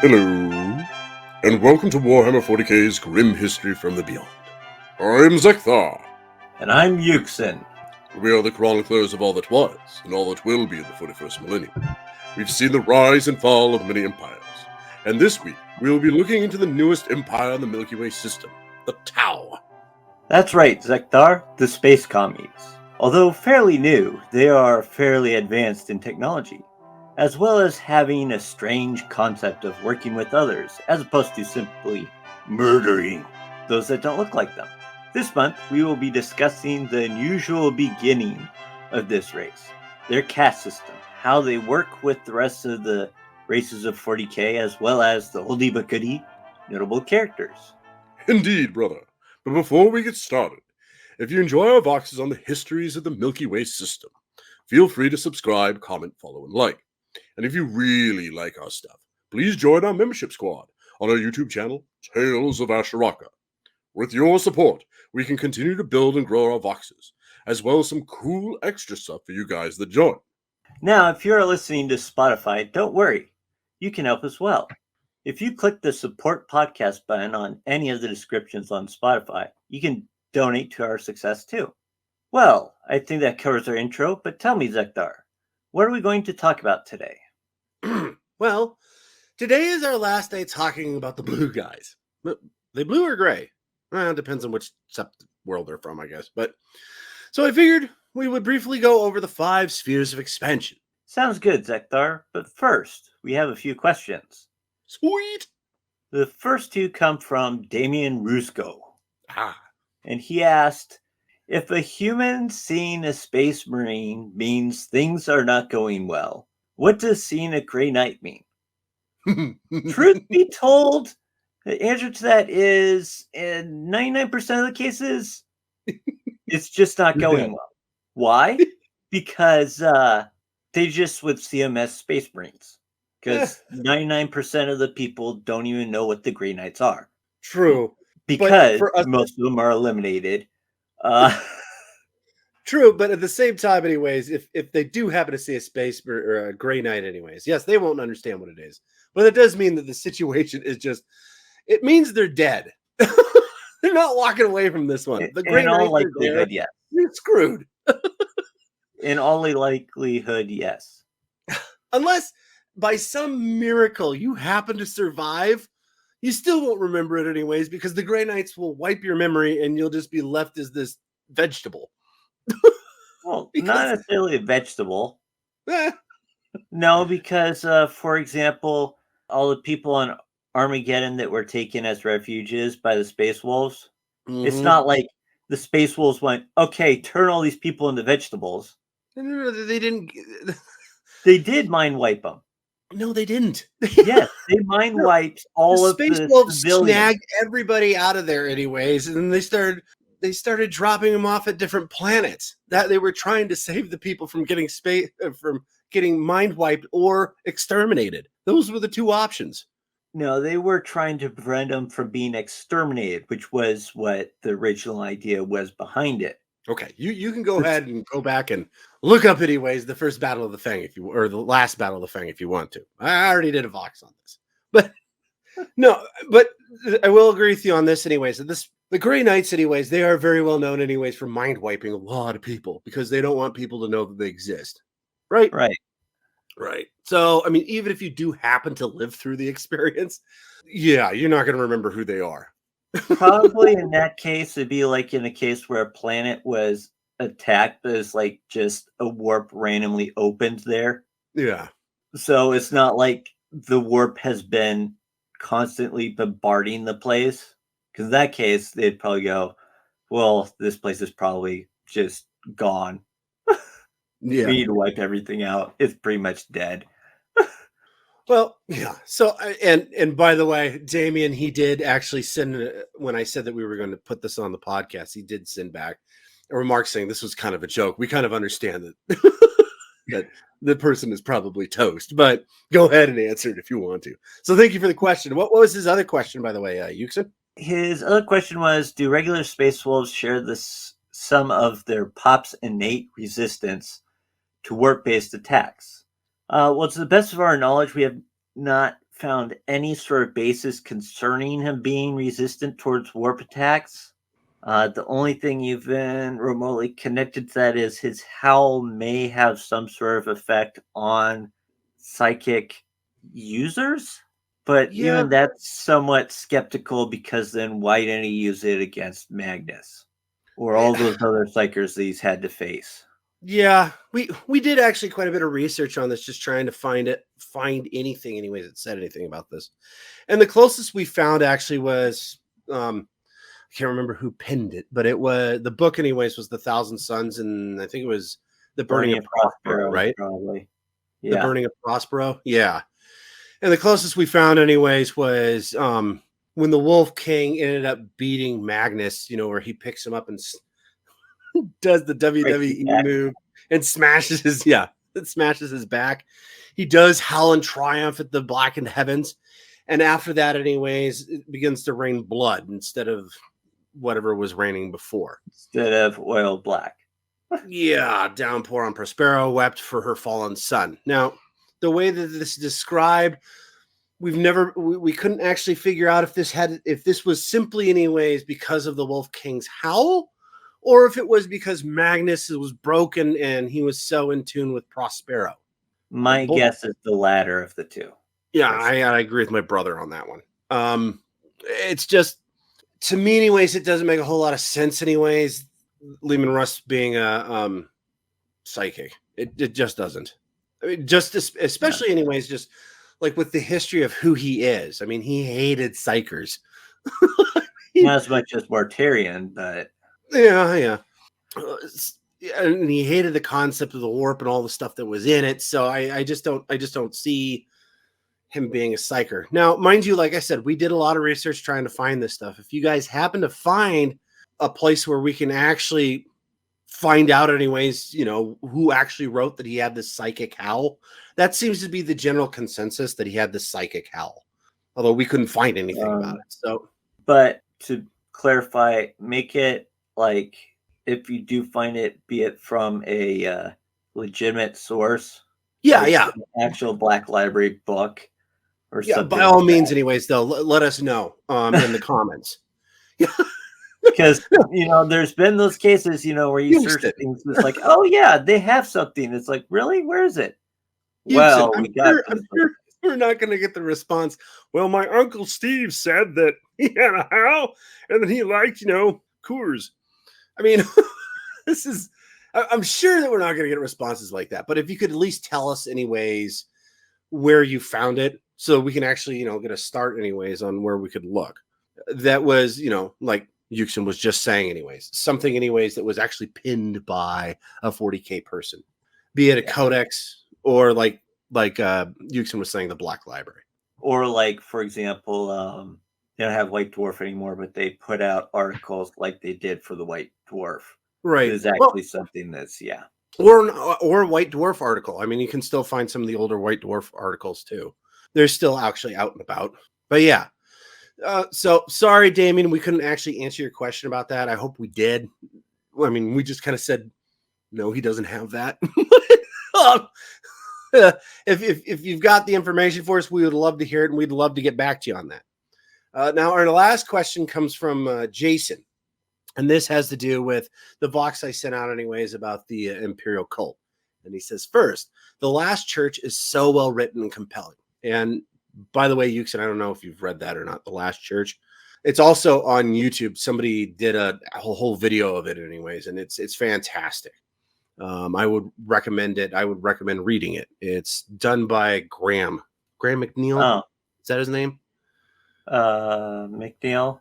Hello, and welcome to Warhammer 40k's Grim History from the Beyond. I'm Zeckthar. And I'm Yuksen. We are the chroniclers of all that was, and all that will be in the 41st millennium. We've seen the rise and fall of many empires, and this week we will be looking into the newest empire in the Milky Way system, the Tau. That's right, Zeckthar, the space commies. Although fairly new, they are fairly advanced in technology, as well as having a strange concept of working with others, as opposed to simply murdering those that don't look like them. This month, we will be discussing the unusual beginning of this race, their caste system, how they work with the rest of the races of 40k, as well as the oldie but goodie notable characters. Indeed, brother. But before we get started, if you enjoy our voxes on the histories of the Milky Way system, feel free to subscribe, comment, follow, and like. And if you really like our stuff, please join our membership squad on our YouTube channel, Tales of Asharaka. With your support, we can continue to build and grow our voxes, as well as some cool extra stuff for you guys that join. Now, if you're listening to Spotify, don't worry. You can help as well. If you click the support podcast button on any of the descriptions on Spotify, you can donate to our success too. Well, I think that covers our intro, but tell me, Zeckthar, what are we going to talk about today? Well, today is our last day talking about the blue guys. They blue or gray? Well, it depends on which world they're from, I guess. But so I figured we would briefly go over the 5 spheres of expansion. Sounds good, Zeckthar, but first, we have a few questions. Sweet! The first two come from Damien Rusko. Ah. And he asked, if a human seeing a space marine means things are not going well, what does seeing a gray knight mean? Truth be told, the answer to that is, in 99% of the cases, it's just not going well. Why? Because they just would see them as space marines. Because 99% of the people don't even know what the Grey Knights are. True. Because most of them are eliminated. True, but at the same time, anyways, if they do happen to see a space or a Grey Knight, anyways, yes, they won't understand what it is. But it does mean that the situation is just, it means they're dead. They're not walking away from this one. The Grey Knights are there. Yes. You're screwed. In all likelihood, yes. Unless by some miracle you happen to survive, you still won't remember it anyways, because the Grey Knights will wipe your memory and you'll just be left as this vegetable. Well, not necessarily a vegetable. No, because, for example, all the people on Armageddon that were taken as refuges by the Space Wolves, it's not like the Space Wolves went, okay, turn all these people into vegetables. No, they didn't. They did mind wipe them. No, they didn't. Yes, they mind wiped all of the Space Wolves civilians. snagged everybody out of there anyways, and then they started dropping them off at different planets that they were trying to save the people from getting mind wiped or exterminated. Those were the two options. No, they were trying to prevent them from being exterminated, which was what the original idea was behind it. Okay, you can go ahead and go back and look up anyways the first Battle of the Fang or the last Battle of the Fang if you want to. I already did a Vox on this. But no, but I will agree with you on this anyways. The Grey Knights anyways, they are very well known anyways for mind wiping a lot of people because they don't want people to know that they exist. Right? Right. So, I mean, even if you do happen to live through the experience, yeah, you're not going to remember who they are. Probably in that case, it'd be like in a case where a planet was attacked, but it's like just a warp randomly opened there. Yeah. So it's not like the warp has been constantly bombarding the place. Because in that case, they'd probably go, well, this place is probably just gone. Yeah. We need to wipe everything out. It's pretty much dead. Well, yeah. So, and by the way, Damien, he did actually send, when I said that we were going to put this on the podcast, he did send back a remark saying this was kind of a joke. We kind of understand that that the person is probably toast, but go ahead and answer it if you want to. So thank you for the question. What was his other question, by the way, Yuksen? His other question was, do regular Space Wolves share some of their pop's innate resistance to warp-based attacks? Well, to the best of our knowledge, we have not found any sort of basis concerning him being resistant towards warp attacks. The only thing even remotely connected to that is his howl may have some sort of effect on psychic users. But Yeah, even that's somewhat skeptical, because then why didn't he use it against Magnus or all those other psychers that he's had to face? yeah. We did actually quite a bit of research on this, just trying to find anything, anyways, that said anything about this. And the closest we found actually was I can't remember who penned it, but it was the book, anyways, was The Thousand Suns, and I think it was The Burning of Prospero, right? Probably. The Yeah. Burning of Prospero, yeah. And the closest we found, anyways, was when the Wolf King ended up beating Magnus, where he picks him up and does the WWE move and smashes it smashes his back. He does howl in triumph at the blackened heavens. And after that, anyways, it begins to rain blood instead of whatever was raining before. Instead of oil black. Yeah, downpour on Prospero, wept for her fallen son. Now, the way that this is described, we couldn't actually figure out if this was simply anyways because of the Wolf King's howl, or if it was because Magnus was broken and he was so in tune with Prospero. My guess is the latter of the two. Yeah, I agree with my brother on that one. It's just, to me, anyways, it doesn't make a whole lot of sense, anyways. Lehman Russ being a psychic, it just doesn't. I mean, especially, anyways, just like with the history of who he is. I mean, he hated psychers. Not as much as Mortarian, but yeah. And he hated the concept of the warp and all the stuff that was in it. So I just don't see him being a psyker. Now, mind you, like I said, we did a lot of research trying to find this stuff. If you guys happen to find a place where we can actually find out, anyways, who actually wrote that he had this psychic howl, that seems to be the general consensus, that he had this psychic howl. Although we couldn't find anything about it. So, but to clarify, make it like, if you do find it, be it from a legitimate source. Yeah, like yeah. An actual Black Library book or something. By all means, anyways, though, let us know in the comments. Because, there's been those cases, where you search things, it's like, oh, yeah, they have something. It's like, really? Where is it? Well, I'm sure we're not going to get the response. Well, my Uncle Steve said that he had a howl and that he liked, Coors. I mean, I'm sure that we're not going to get responses like that. But if you could at least tell us, anyways, where you found it, so we can actually, get a start, anyways, on where we could look. That was, like Yuksen was just saying, anyways, something, anyways, that was actually pinned by a 40K person, be it a codex or like Yuksen was saying, the Black Library. Or like, for example, they don't have White Dwarf anymore, but they put out articles like they did for the White Dwarf. Right. There's actually something that's, Or a White Dwarf article. I mean, you can still find some of the older White Dwarf articles too. They're still actually out and about. But yeah. So sorry, Damien, we couldn't actually answer your question about that. I hope we did. I mean, we just kind of said, no, he doesn't have that. If you've got the information for us, we would love to hear it, and we'd love to get back to you on that. Now, our last question comes from Jason, and this has to do with the Vox I sent out, anyways, about the Imperial cult. And he says, first, The Last Church is so well written and compelling. And by the way, Yuksen, I don't know if you've read that or not, The Last Church. It's also on YouTube. Somebody did a whole video of it, anyways, and it's fantastic. I would recommend it. I would recommend reading it. It's done by Graham McNeil. Oh. Is that his name? McNeil,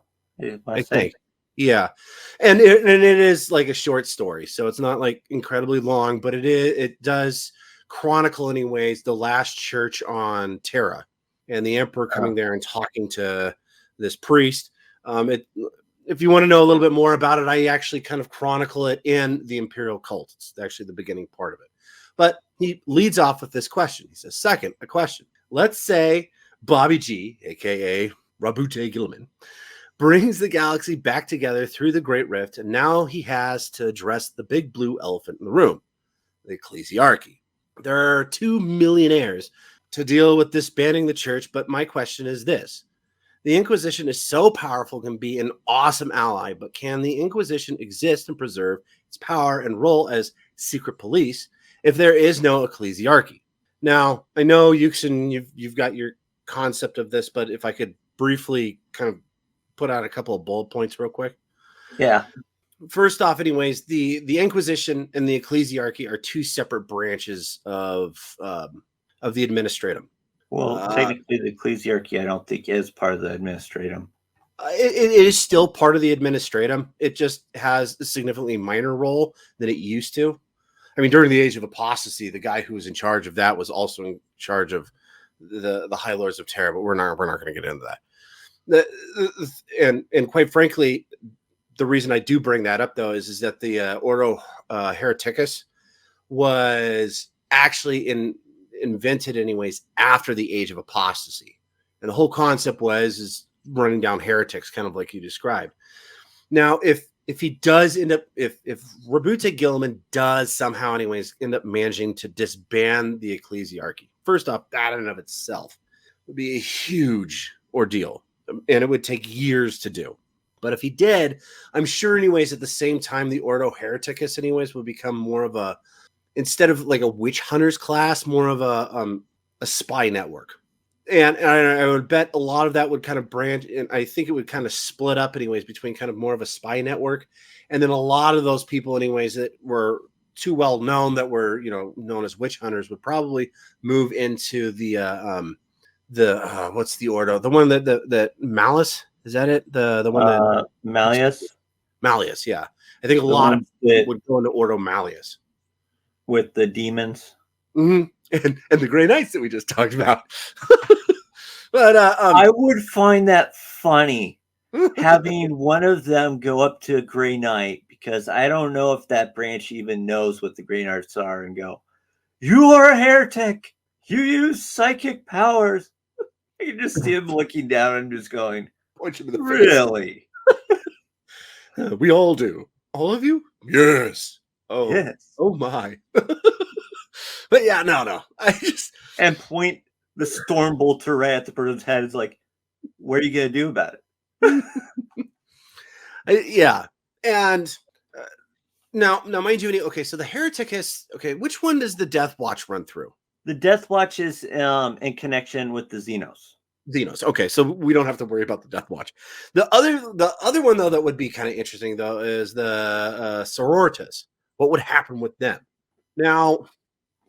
I think. Yeah. And it is like a short story. So it's not like incredibly long, but it does chronicle, anyways, the last church on Terra and the Emperor coming there and talking to this priest. If you want to know a little bit more about it, I actually kind of chronicle it in the Imperial cult. It's actually the beginning part of it. But he leads off with this question. He says, second, a question. Let's say Bobby G, a.k.a. Rabute Gilman, brings the galaxy back together through the Great Rift, and now he has to address the big blue elephant in the room, the Ecclesiarchy. There are 2 millionaires to deal with disbanding the church. But my question is this: the Inquisition is so powerful, can be an awesome ally, but can the Inquisition exist and preserve its power and role as secret police if there is no ecclesiarchy? Now, I know Yuksen, you've got your concept of this, but if I could briefly kind of put out a couple of bullet points real quick. Yeah. First off, anyways, the Inquisition and the ecclesiarchy are two separate branches of the administratum. Well, technically, the ecclesiarchy, I don't think, is part of the administratum. It is still part of the administratum. It just has a significantly minor role than it used to. I mean, during the Age of Apostasy, the guy who was in charge of that was also in charge of the High Lords of Terror. But we're not going to get into that. And quite frankly, the reason I do bring that up, though, is that the Ordo Hereticus was actually invented, anyways, after the Age of Apostasy, and the whole concept is running down heretics, kind of like you described. Now, if he does end up, if Rabute Gilman does somehow, anyways, end up managing to disband the ecclesiarchy, first off, that in and of itself would be a huge ordeal, and it would take years to do. But if he did, I'm sure, anyways, at the same time, the Ordo Hereticus, anyways, would become more of a, instead of like a witch hunters class, more of a spy network. And I would bet a lot of that would kind of branch, and I think it would kind of split up, anyways, between kind of more of a spy network, and then a lot of those people, anyways, that were too well known, that were, known as witch hunters, would probably move into the what's the Ordo? The one that Malice, is that it? The one that Malleus? Malleus, yeah. I think a lot of people would go into Ordo Malleus with the demons. Mm-hmm. And the Grey Knights that we just talked about. But I would find that funny, having one of them go up to a Grey Knight, because I don't know if that branch even knows what the Grey Knights are, and go, "You are a heretic. You use psychic powers." I can just see him looking down and just going, Punch him in the face. "Really?" We all do. All of you? Yes. Oh, yes. Oh my. But yeah, no. I just and point the storm bolt right at the person's head. It's like, what are you gonna do about it? Yeah, and now, mind you, okay. So the Hereticus, okay, which one does the Death Watch run through? The Death Watch is in connection with the Xenos. Xenos. Okay, so we don't have to worry about the Death Watch. The other one, though, that would be kind of interesting, though, is the Sororitas. What would happen with them? Now,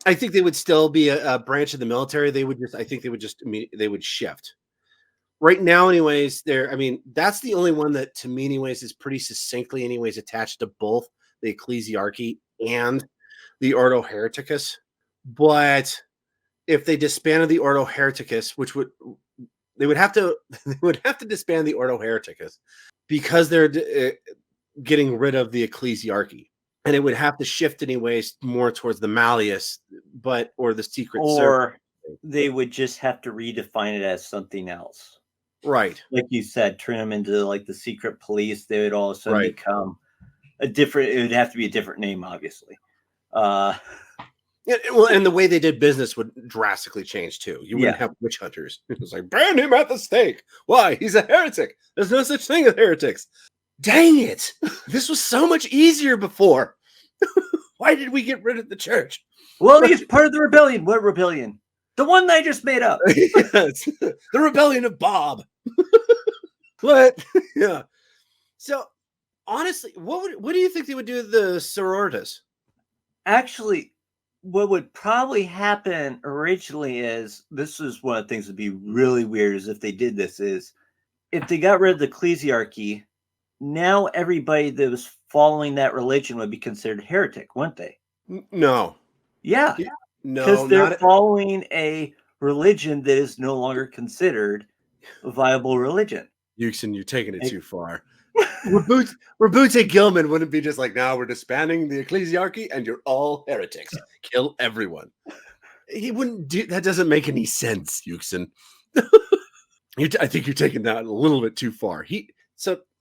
I think they would still be a branch of the military. They would shift. Right now, anyways, that's the only one that, to me, anyways, is pretty succinctly, anyways, attached to both the ecclesiarchy and the Ordo Hereticus. But if they disbanded the Ordo Hereticus, they would have to disband the Ordo Hereticus, because they're getting rid of the ecclesiarchy. And it would have to shift, anyways, more towards the Malleus, or the Secret Service. Or they would just have to redefine it as something else. Right. Like you said, turn them into like the secret police. They would all of a sudden become a different, it would have to be a different name, obviously. Yeah, well, and the way they did business would drastically change too. You wouldn't have witch hunters. It was like, burn him at the stake. Why? He's a heretic. There's no such thing as heretics. Dang it. This was so much easier before. Why did we get rid of the church? Well, he's part of the rebellion. What rebellion? The one I just made up. Yes. The rebellion of Bob. What? Yeah. So, honestly, what do you think they would do with the Sororitas? Actually, what would probably happen originally is, this is one of the things that would be really weird, is if they did this, is if they got rid of the ecclesiarchy, now everybody that was following that religion would be considered heretic, wouldn't they? No. Yeah. No, because they're following a religion that is no longer considered a viable religion. Yuksen, you're taking it too far. Rabute Gilman wouldn't be just like, now we're disbanding the ecclesiarchy and you're all heretics. Kill everyone. He wouldn't do that. Doesn't make any sense, Yuksen. I think you're taking that a little bit too far.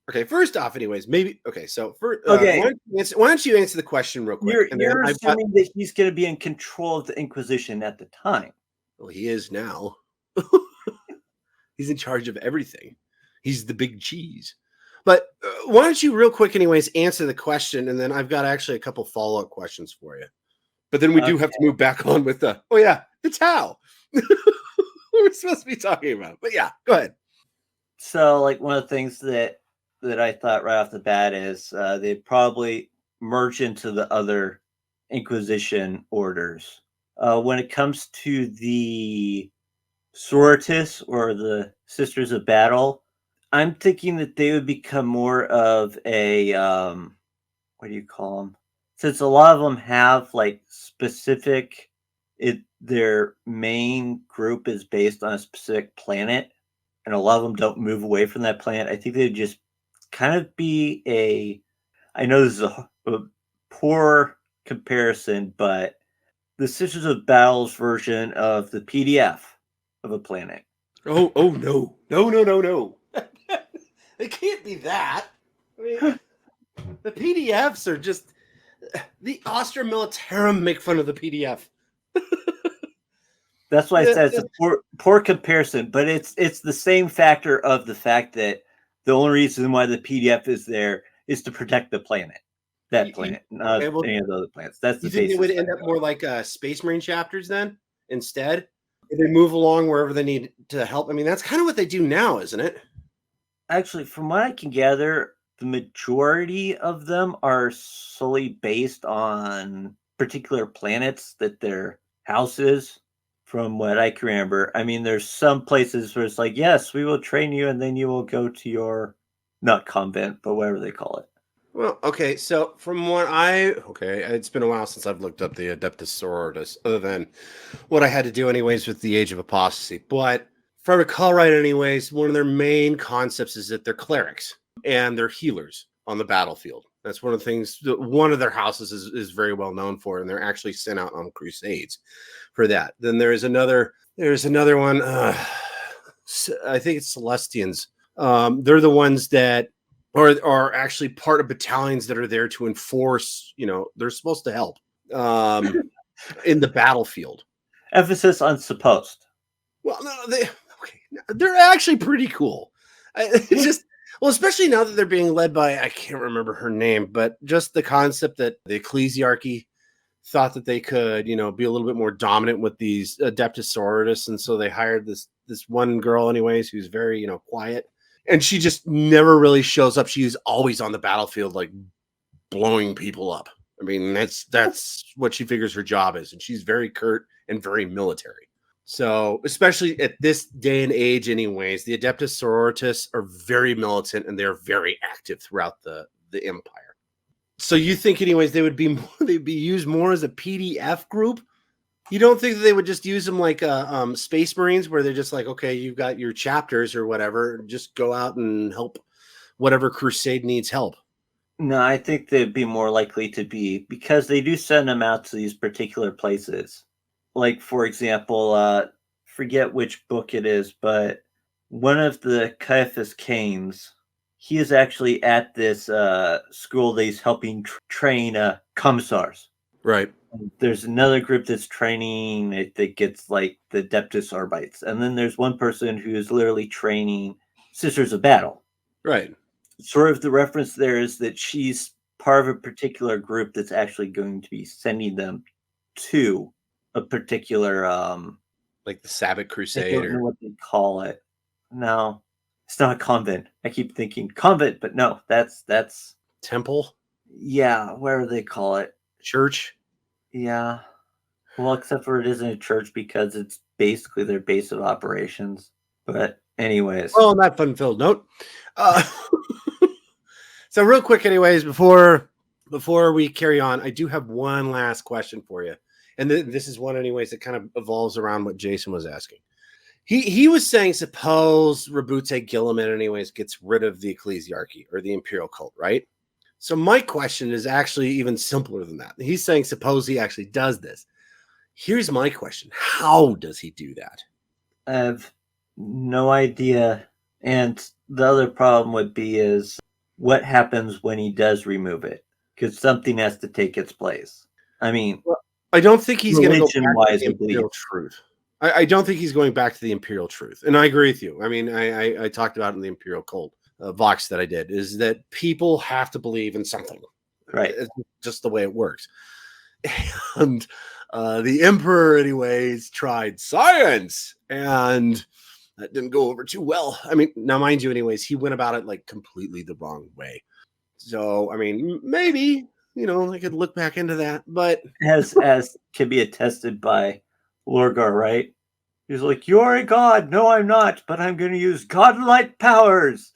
Okay, first off, anyways, maybe okay. So why don't you answer the question real quick? You're assuming that he's going to be in control of the Inquisition at the time. Well, he is now. He's in charge of everything. He's the big cheese. But why don't you, real quick, anyways, answer the question, and then I've got actually a couple follow-up questions for you. But then we do have to move back on with the Tau. We're supposed to be talking about. But yeah, go ahead. So, like, one of the things that I thought right off the bat is they probably merge into the other Inquisition orders. When it comes to the Sororitas or the Sisters of Battle, I'm thinking that they would become more of a what do you call them? Since a lot of them have like specific, their main group is based on a specific planet, and a lot of them don't move away from that planet. I think they'd just kind of be a. I know this is a poor comparison, but the Sisters of Battle's version of the PDF of a planet. Oh no. It can't be that. I mean, the PDFs are just the Astra Militarum make fun of the PDF. That's why I said it's a poor comparison, but it's the same factor of the fact that the only reason why the PDF is there is to protect the planet. That planet, not any of the other planets. That's the. You think they would end up more like Space Marine chapters then instead? They move along wherever they need to help. I mean, that's kind of what they do now, isn't it? Actually, from what I can gather, the majority of them are solely based on particular planets that their house is. From what I can remember, I mean, there's some places where it's like, yes, we will train you, and then you will go to your not convent, but whatever they call it. Well, okay. So from what it's been a while since I've looked up the Adeptus Sororitas, other than what I had to do anyways with the Age of Apostasy. But if I recall right, anyways, one of their main concepts is that they're clerics and they're healers on the battlefield. That's one of the things that one of their houses is very well known for, and they're actually sent out on crusades for that. Then there's another one. I think it's Celestians. They're the ones that are actually part of battalions that are there to enforce. They're supposed to help in the battlefield. Emphasis on supposed. Well, no, they're actually pretty cool. It's just. Well, especially now that they're being led by, I can't remember her name, but just the concept that the ecclesiarchy thought that they could, be a little bit more dominant with these Adeptus Sororitas. And so they hired this one girl anyways, who's very, quiet. And she just never really shows up. She's always on the battlefield, like blowing people up. I mean, that's what she figures her job is. And she's very curt and very military. So, especially at this day and age, anyways, the Adeptus Sororitas are very militant and they're very active throughout the Empire. So, you think, anyways, they'd be used more as a PDF group? You don't think that they would just use them like Space Marines, where they're just like, okay, you've got your chapters or whatever, just go out and help whatever crusade needs help? No, I think they'd be more likely to be, because they do send them out to these particular places. Like, for example, forget which book it is, but one of the Caiaphas Canes, he is actually at this school that he's helping train commissars. Right. There's another group that's training that gets like the Adeptus Arbites. And then there's one person who is literally training Sisters of Battle. Right. Sort of the reference there is that she's part of a particular group that's actually going to be sending them to a particular like the Sabbath Crusade. I don't know what they call it. No, it's not a convent. I keep thinking convent, but no, that's temple. Yeah, whatever they call it. Church. Yeah. Well, except for it isn't a church because it's basically their base of operations. But anyways. Well, on that fun-filled note. So real quick, anyways, before we carry on, I do have one last question for you. And this is one, anyways, that kind of evolves around what Jason was asking. He was saying, suppose Rabute Gilliman, anyways, gets rid of the ecclesiarchy or the imperial cult, right? So my question is actually even simpler than that. He's saying, suppose he actually does this. Here's my question. How does he do that? I have no idea. And the other problem would be is what happens when he does remove it? Because something has to take its place. I mean... Well, I don't think he's going to go back to the imperial truth. I don't think he's going back to the imperial truth, and I agree with you. I mean, I talked about in the imperial cult Vox that I did is that people have to believe in something. Right. It's just the way it works. And the emperor, anyways, tried science, and that didn't go over too well. I mean, now mind you, anyways, he went about it like completely the wrong way. So, I mean, maybe I could look back into that, but As can be attested by Lorgar, right? He's like, "You're a god." No, I'm not, but I'm going to use godlike powers.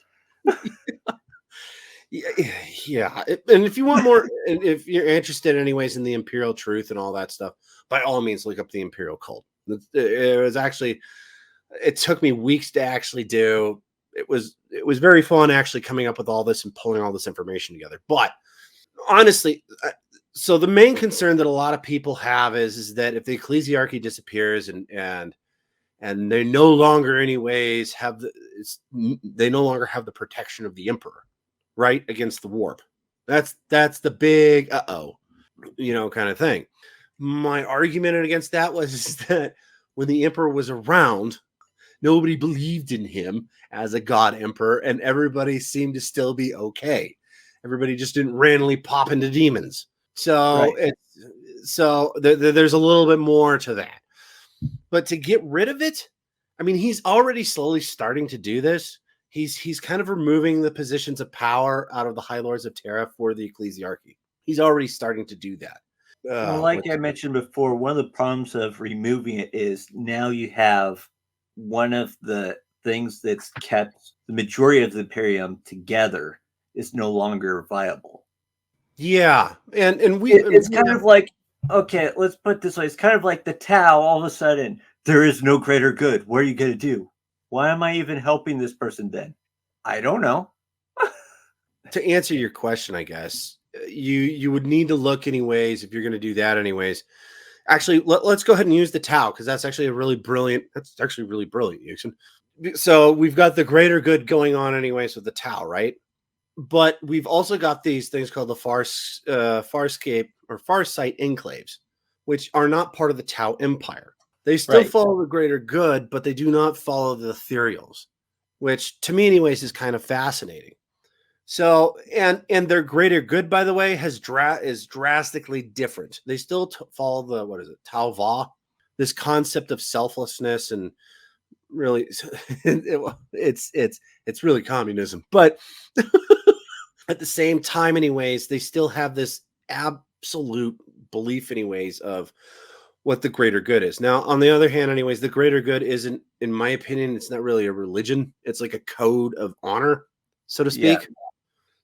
yeah. And if you want more, and if you're interested, anyways, in the imperial truth and all that stuff, by all means, look up the imperial cult. It was actually, it took me weeks to actually do. It was very fun actually coming up with all this and pulling all this information together. But honestly, so the main concern that a lot of people have is that if the ecclesiarchy disappears and they no longer anyways have they no longer have the protection of the emperor, right, against the warp. That's the big kind of thing. My argument against that was is that when the emperor was around, nobody believed in him as a god emperor, and everybody seemed to still be okay. Everybody just didn't randomly pop into demons. So Right. there's a little bit more to that. But to get rid of it, I mean, he's already slowly starting to do this. He's kind of removing the positions of power out of the High Lords of Terra for the ecclesiarchy. He's already starting to do that. Well, like I mentioned before, one of the problems of removing it is now you have one of the things that's kept the majority of the Imperium together is no longer viable. Yeah, and It's kind of like, okay, let's put it this way. It's kind of like the Tao. All of a sudden, there is no greater good. What are you going to do? Why am I even helping this person then? I don't know. To answer your question, I guess you would need to look anyways if you're going to do that anyways. Actually, let's go ahead and use the Tao because that's actually really brilliant, Yuksen. So we've got the greater good going on anyways with the Tao, right? But we've also got these things called the Farscape or Farsight enclaves, which are not part of the Tau Empire. They still Right. follow the greater good, but they do not follow the ethereals, which to me, anyways, is kind of fascinating. So, and their greater good, by the way, is drastically different. They still follow the what is it, Tau Va, this concept of selflessness, and really, it's really communism, but. At the same time, anyways, they still have this absolute belief, anyways, of what the greater good is. Now, on the other hand, anyways, the greater good isn't, in my opinion, it's not really a religion. It's like a code of honor, so to speak. Yeah.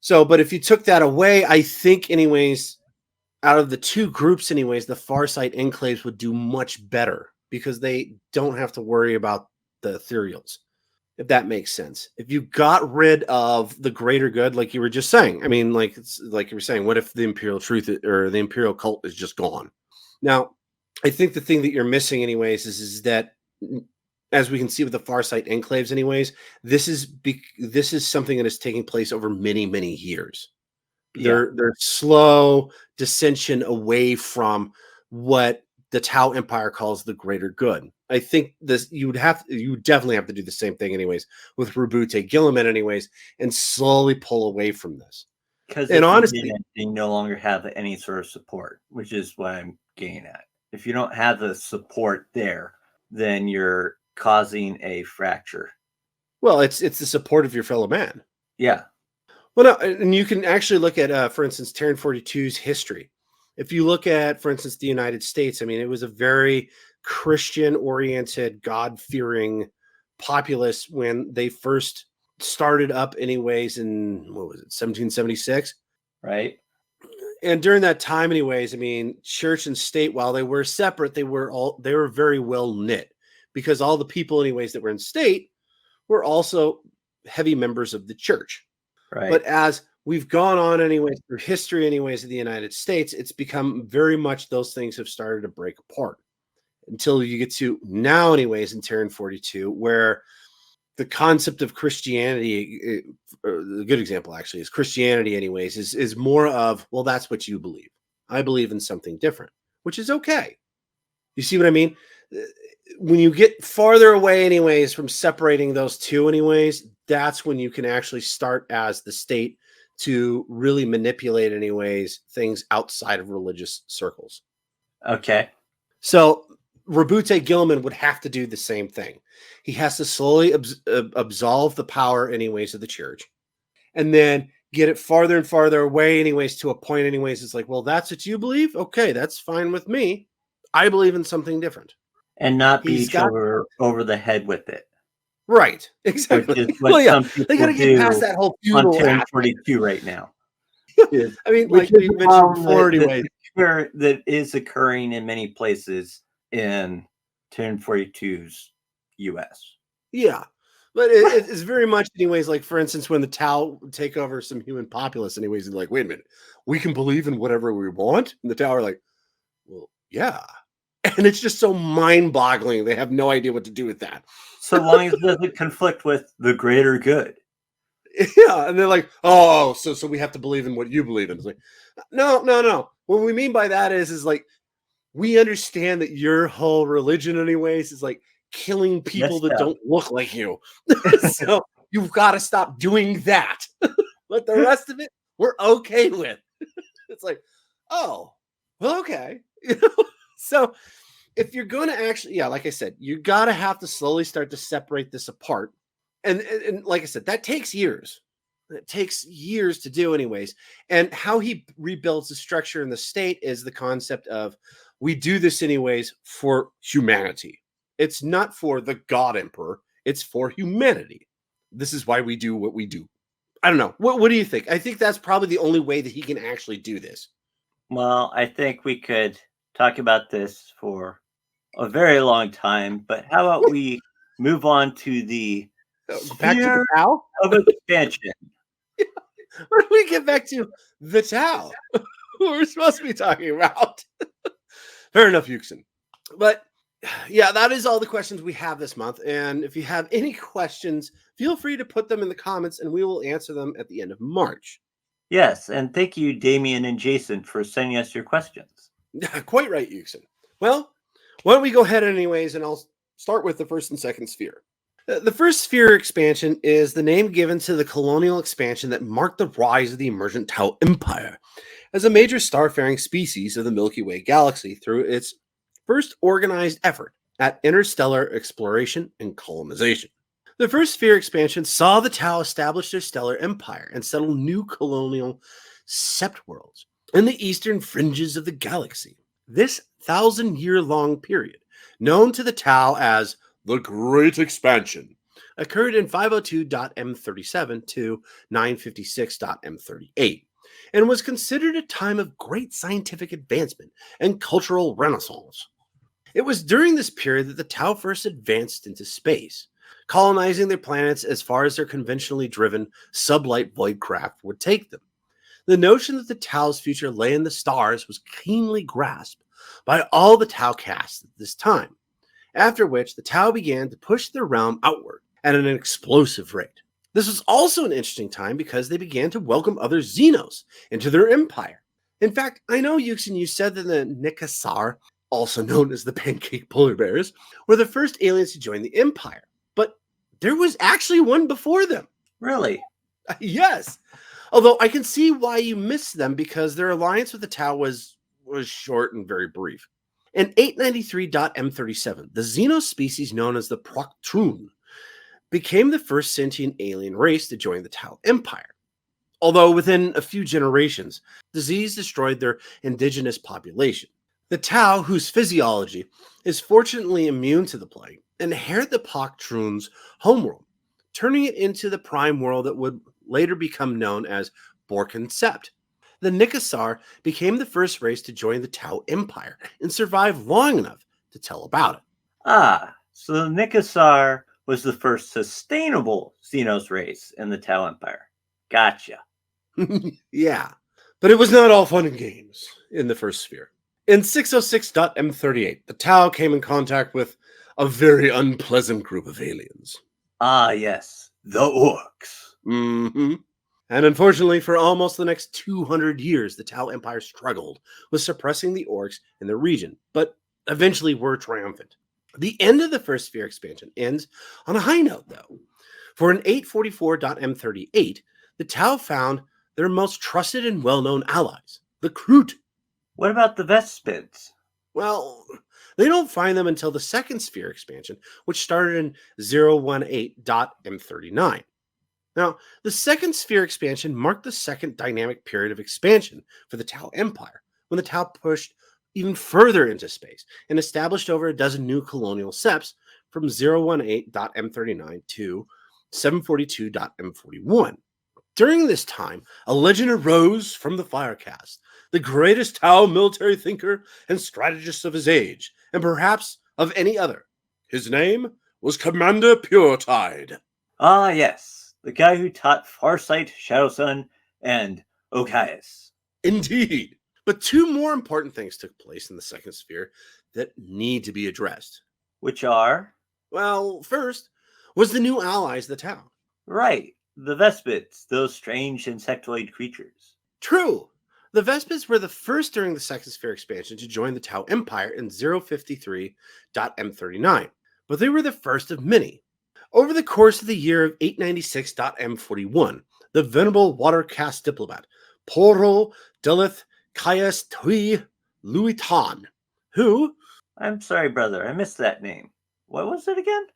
So, but if you took that away, I think, anyways, out of the two groups, anyways, the Farsight enclaves would do much better because they don't have to worry about the ethereals. If that makes sense. If you got rid of the greater good, like you were just saying, I mean, like it's like you were saying, what if the imperial truth or the imperial cult is just gone? Now, I think the thing that you're missing, anyways, is that as we can see with the Farsight enclaves, anyways, this is something that is taking place over many, many years. Yeah. They're slow dissension away from what the Tau Empire calls the greater good. I think you would definitely have to do the same thing anyways with Rabute Gilliman anyways and slowly pull away from this. Because And if you honestly, didn't, you no longer have any sort of support, which is what I'm getting at. If you don't have the support there, then you're causing a fracture. well, it's the support of your fellow man. Yeah. Well, no, and you can actually look at, for instance, Terran 42's history. If you look at, for instance, the United States, I mean, it was a very Christian-oriented, God-fearing populace when they first started up, anyways, in what was it, 1776? Right. And during that time, anyways, I mean, church and state, while they were separate, they were very well knit because all the people, anyways, that were in state were also heavy members of the church. Right. But as we've gone on anyways through history anyways of the United States, it's become very much those things have started to break apart until you get to now anyways in Terran 42, where the concept of Christianity, a good example actually is Christianity anyways, is more of, well, that's what you believe. I believe in something different, which is okay. You see what I mean? when you get farther away, anyways, from separating those two, anyways, that's when you can actually start as the state to really manipulate, anyways, things outside of religious circles. Okay. So Rabute Gilman would have to do the same thing. He has to slowly absolve the power, anyways, of the church, and then get it farther and farther away, anyways, to a point, anyways. It's like, well, that's what you believe. Okay, that's fine with me. I believe in something different. And not beat He's each got over the head with it, right, which exactly. is Well, what yeah, some they got people to get past do that whole on feudal Terran aspect. 42 right now. I mean, Which like is we the mentioned problem before, anyway. that is occurring in many places in Terran 42's US. Yeah, but it's very much, anyways. Like for instance, when the Tau take over some human populace, anyways, they're like, wait a minute, we can believe in whatever we want, and the Tau are like, well, yeah, and it's just so mind-boggling. They have no idea what to do with that. So long as it doesn't conflict with the greater good. Yeah, and they're like, oh, so we have to believe in what you believe in. It's like, no. What we mean by that is like we understand that your whole religion, anyways, is like killing people that don't look like you. So you've got to stop doing that. But the rest of it, we're okay with. It's like, oh, well, okay. So if you're going to actually, yeah, like I said, you got to have to slowly start to separate this apart. And like I said, that takes years. It takes years to do, anyways. And how he rebuilds the structure in the state is the concept of we do this, anyways, for humanity. It's not for the God Emperor, it's for humanity. This is why we do what we do. I don't know. What do you think? I think that's probably the only way that he can actually do this. Well, I think we could talk about this for a very long time, but how about we move on to the Back to the sphere Tau? of expansion? Where do we get back to the Tau? Who we're supposed to be talking about? Fair enough, Yuksen. But yeah, that is all the questions we have this month. And if you have any questions, feel free to put them in the comments and we will answer them at the end of March. Yes, and thank you, Damien and Jason, for sending us your questions. Quite right, Yuksen. Well, why don't we go ahead anyways, and I'll start with the first and second sphere. The first sphere expansion is the name given to the colonial expansion that marked the rise of the emergent Tau Empire as a major starfaring species of the Milky Way galaxy through its first organized effort at interstellar exploration and colonization. The first sphere expansion saw the Tau establish their stellar empire and settle new colonial sept worlds in the eastern fringes of the galaxy. This 1,000-year-long period, known to the Tau as the Great Expansion, occurred in 502.m37 to 956.m38 and was considered a time of great scientific advancement and cultural renaissance. It was during this period that the Tau first advanced into space, colonizing their planets as far as their conventionally driven sublight void craft would take them. The notion that the Tau's future lay in the stars was keenly grasped by all the Tau casts at this time, after which the Tau began to push their realm outward at an explosive rate. This was also an interesting time because they began to welcome other Xenos into their empire. In fact, I know, Yuksen, you said that the Nikasar, also known as the Pancake Polar Bears, were the first aliens to join the empire, but there was actually one before them. Really? Yes. Although I can see why you missed them because their alliance with the Tau was short and very brief. In 893.m37, the Xeno species known as the Proctroon became the first sentient alien race to join the Tau Empire. Although within a few generations, disease destroyed their indigenous population. The Tau, whose physiology is fortunately immune to the plague, inherit the Proctroon's homeworld, turning it into the prime world that would later become known as Borkan Sept. The Nikasar became the first race to join the Tau Empire and survive long enough to tell about it. Ah, so the Nikasar was the first sustainable Xenos race in the Tau Empire. Gotcha. Yeah, but it was not all fun and games in the first sphere. In 606.m38, the Tau came in contact with a very unpleasant group of aliens. Ah, yes, the orcs. Mm-hmm. And unfortunately, for almost the next 200 years, the Tau Empire struggled with suppressing the orcs in the region, but eventually were triumphant. The end of the first sphere expansion ends on a high note, though. For in 844.m38, the Tau found their most trusted and well-known allies, the Kroot. What about the Vespids? Well, they don't find them until the second sphere expansion, which started in 018.m39. Now, the second sphere expansion marked the second dynamic period of expansion for the Tau Empire, when the Tau pushed even further into space and established over a dozen new colonial seps from 018.m39 to 742.m41. During this time, a legend arose from the Firecast, the greatest Tau military thinker and strategist of his age, and perhaps of any other. His name was Commander Puretide. Ah, yes, the guy who taught Farsight, Shadowsun, and Okias. Indeed. But two more important things took place in the second sphere that need to be addressed. Which are? Well, first was the new allies, the Tau. Right, the Vespids, those strange insectoid creatures. True. The Vespids were the first during the second sphere expansion to join the Tau Empire in 053.m39, but they were the first of many. Over the course of the year of 896.m41, the venerable water-caste diplomat, Poro Delith Caius Tui Luitan, who, I'm sorry, brother, I missed that name. What was it again?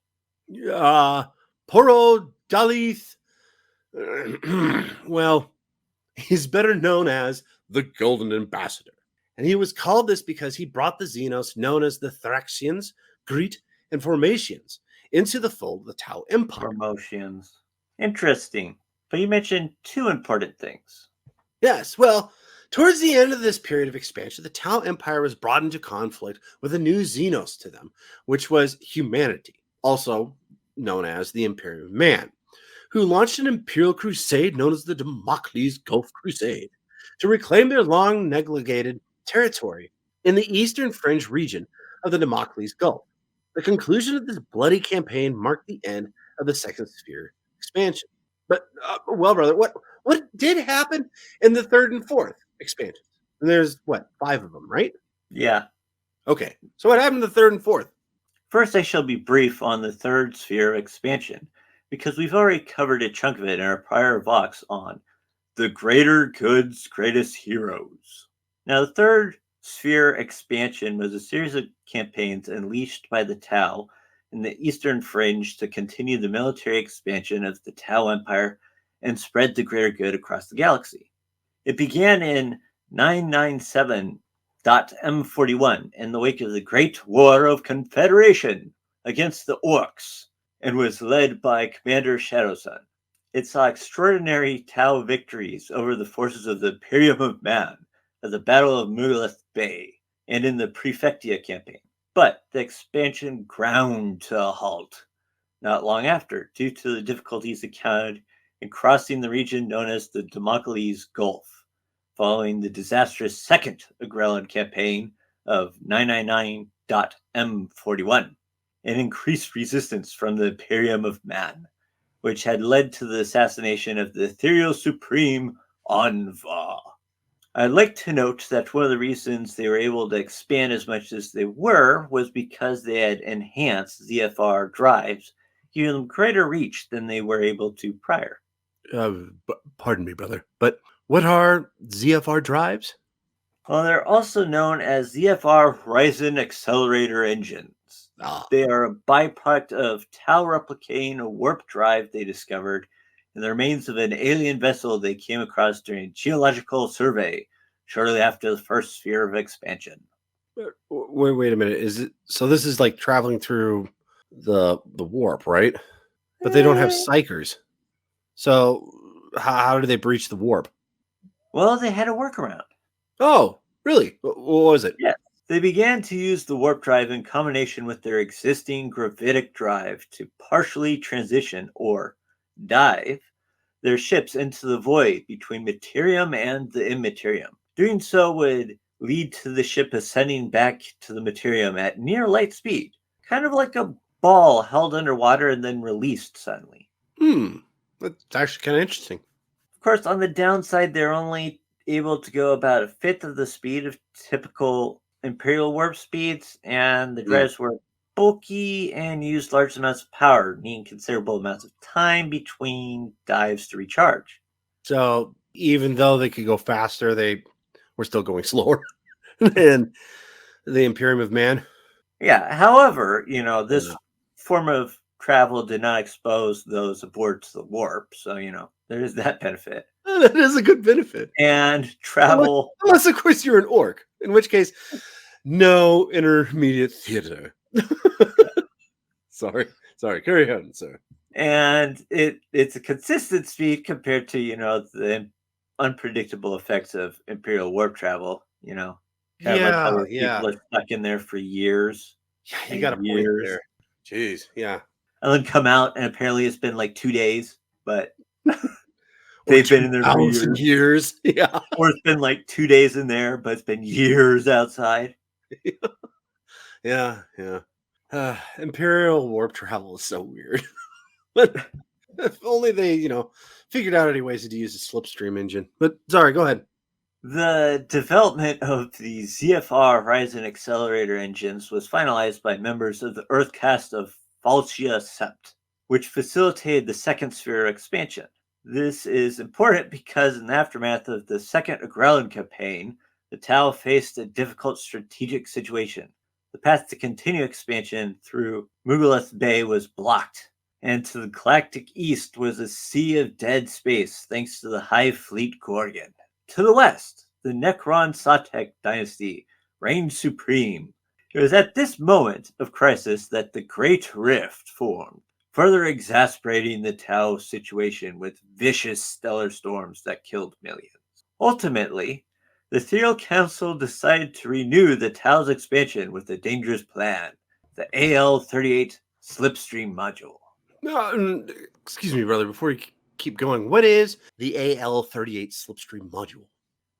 Poro Dalith, well, he's better known as the Golden Ambassador. And he was called this because he brought the Xenos known as the Thraxians, Greet, and Formations into the fold of the Tau Empire. Promotions. Interesting. But you mentioned two important things. Yes, well, towards the end of this period of expansion, the Tau Empire was brought into conflict with a new Xenos to them, which was humanity, also known as the Imperium of Man, who launched an imperial crusade known as the Damocles Gulf Crusade to reclaim their long neglected territory in the eastern fringe region of the Damocles Gulf. The conclusion of this bloody campaign marked the end of the second sphere expansion. But, well, brother, what did happen in the third and fourth expansions? And there's, 5 of them, right? Yeah. Okay, so what happened to the third and fourth? First, I shall be brief on the third sphere expansion, because we've already covered a chunk of it in our prior Vox on the greater good's greatest heroes. Now, the third sphere expansion was a series of campaigns unleashed by the Tau in the eastern fringe to continue the military expansion of the Tau Empire and spread the greater good across the galaxy. It began in 997.m41 in the wake of the Great War of Confederation against the Orcs and was led by Commander Shadowsun. It saw extraordinary Tau victories over the forces of the Imperium of Man at the Battle of Mughalith Bay and in the Prefectia campaign. But the expansion ground to a halt not long after due to the difficulties encountered in crossing the region known as the Damocles Gulf, following the disastrous second Agrellan campaign of 999.m41, and increased resistance from the Imperium of Man, which had led to the assassination of the Ethereal Supreme Anva. I'd like to note that one of the reasons they were able to expand as much as they were was because they had enhanced ZFR drives, giving them greater reach than they were able to prior. Pardon me, brother, but what are ZFR drives? Well, they're also known as ZFR Horizon Accelerator Engines. They are a byproduct of Tau replicating a warp drive they discovered in the remains of an alien vessel they came across during a geological survey shortly after the first sphere of expansion. Wait a minute. Is it so? This is like traveling through the warp, right? But they don't have psychers. So how do they breach the warp? Well, they had a workaround. Oh, really? What was it? Yeah. They began to use the warp drive in combination with their existing gravitic drive to partially transition or dive their ships into the void between Materium and the Immaterium. Doing so would lead to the ship ascending back to the Materium at near light speed, kind of like a ball held underwater and then released suddenly. That's actually kind of interesting. Of course, on the downside, they're only able to go about a fifth of the speed of typical Imperial warp speeds, and the drives were bulky and used large amounts of power, needing considerable amounts of time between dives to recharge. So even though they could go faster, they were still going slower than the Imperium of Man. Yeah, however, this Yeah. form of travel did not expose those aboard to the warp, so, there is that benefit. That is a good benefit. And Unless, travel, unless, of course, you're an orc, in which case, no intermediate theater. Sorry, carry on, sir. and it's a consistent speed compared to, the unpredictable effects of Imperial warp travel, kind of like how those Yeah. people are stuck in there for years Yeah, you and got a point years, there. Jeez, yeah. and then come out, and apparently it's been like 2 days, but Or they've been in there for 2,000 years. years. Yeah. Or it's been like 2 days in there, but it's been years outside. Yeah. Imperial warp travel is so weird. But if only they, figured out any ways to use a slipstream engine. But sorry, go ahead. The development of the ZFR Horizon accelerator engines was finalized by members of the Earth cast of Falcia Sept, which facilitated the second sphere expansion. This is important because in the aftermath of the second Agrellan campaign, the Tau faced a difficult strategic situation. The path to continue expansion through Mugalith Bay was blocked, and to the galactic east was a sea of dead space thanks to the Hive Fleet Gorgon. To the west, the Necron Satek dynasty reigned supreme. It was at this moment of crisis that the Great Rift formed, further exasperating the Tau situation with vicious stellar storms that killed millions. Ultimately, the Ethereal Council decided to renew the Tau's expansion with a dangerous plan, the AL-38 Slipstream Module. Excuse me, brother, before you keep going, what is the AL-38 slipstream module?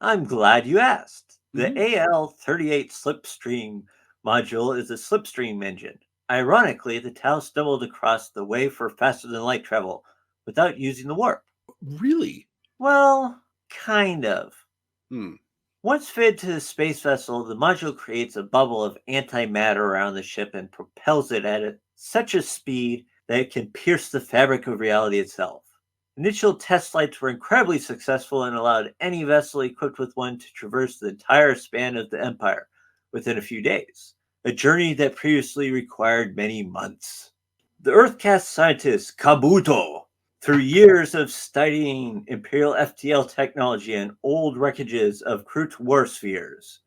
I'm glad you asked. The Mhm. AL-38 Slipstream module is a slipstream engine. Ironically, the Tau stumbled across the way for faster than light travel without using the warp. Really? Well, kind of. Hmm. Once fitted to the space vessel, the module creates a bubble of antimatter around the ship and propels it at such a speed that it can pierce the fabric of reality itself. Initial test flights were incredibly successful and allowed any vessel equipped with one to traverse the entire span of the Empire within a few days, a journey that previously required many months. The Earth-cast scientist Kabuto, through years of studying Imperial FTL technology and old wreckages of Kroot war spheres,